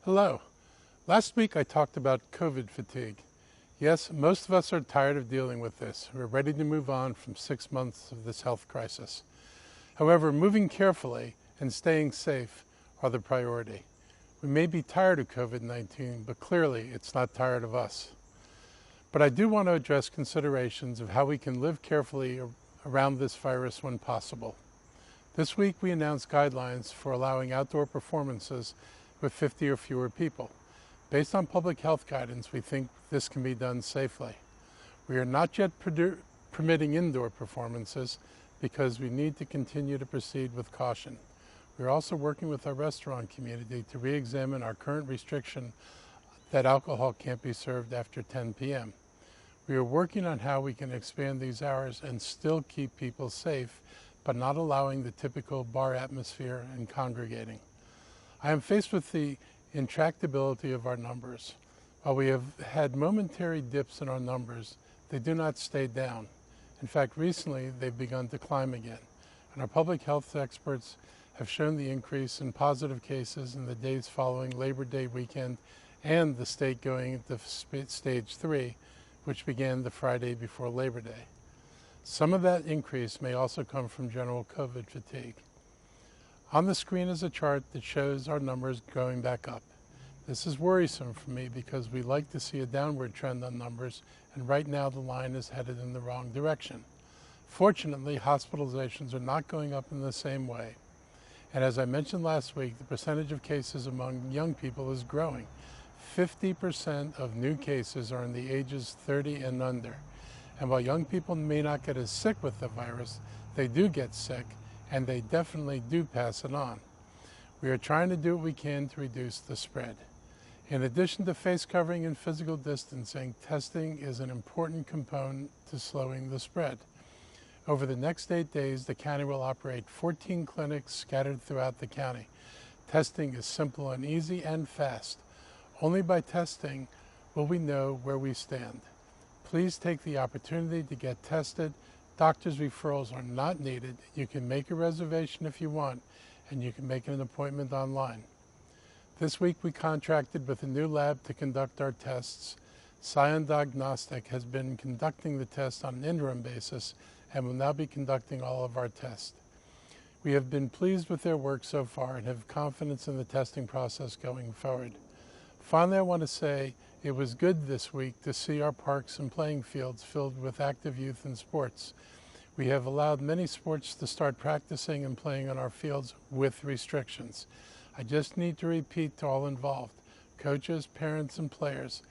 Hello. Last week I talked about COVID fatigue. Yes, most of us are tired of dealing with this. We're ready to move on from 6 months of this health crisis. However, moving carefully and staying safe are the priority. We may be tired of COVID-19, but clearly it's not tired of us. But I do want to address considerations of how we can live carefully around this virus when possible. This week we announced guidelines for allowing outdoor performances with 50 or fewer people. Based on public health guidance, we think this can be done safely. We are not yet permitting indoor performances because we need to continue to proceed with caution. We are also working with our restaurant community to re-examine our current restriction that alcohol can't be served after 10 p.m. We are working on how we can expand these hours and still keep people safe, but not allowing the typical bar atmosphere and congregating. I am faced with the intractability of our numbers. While we have had momentary dips in our numbers, they do not stay down. In fact, recently they've begun to climb again, and our public health experts have shown the increase in positive cases in the days following Labor Day weekend and the state going into stage 3, which began the Friday before Labor Day. Some of that increase may also come from general COVID fatigue. On the screen is a chart that shows our numbers going back up. This is worrisome for me because we like to see a downward trend on numbers, and right now the line is headed in the wrong direction. Fortunately, hospitalizations are not going up in the same way. And as I mentioned last week, the percentage of cases among young people is growing. 50% of new cases are in the ages 30 and under. And while young people may not get as sick with the virus, they do get sick, and they definitely do pass it on. We are trying to do what we can to reduce the spread. In addition to face covering and physical distancing, testing is an important component to slowing the spread. Over the next 8 days, the county will operate 14 clinics scattered throughout the county. Testing is simple and easy and fast. Only by testing will we know where we stand. Please take the opportunity to get tested. Doctor's referrals are not needed. You can make a reservation if you want, and you can make an appointment online. This week we contracted with a new lab to conduct our tests. Scion Diagnostic has been conducting the tests on an interim basis and will now be conducting all of our tests. We have been pleased with their work so far and have confidence in the testing process going forward. Finally, I want to say it was good this week to see our parks and playing fields filled with active youth in sports. We have allowed many sports to start practicing and playing on our fields with restrictions. I just need to repeat to all involved, coaches, parents, and players,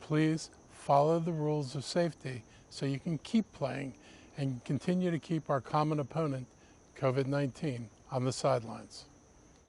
please follow the rules of safety so you can keep playing and continue to keep our common opponent, COVID-19, on the sidelines.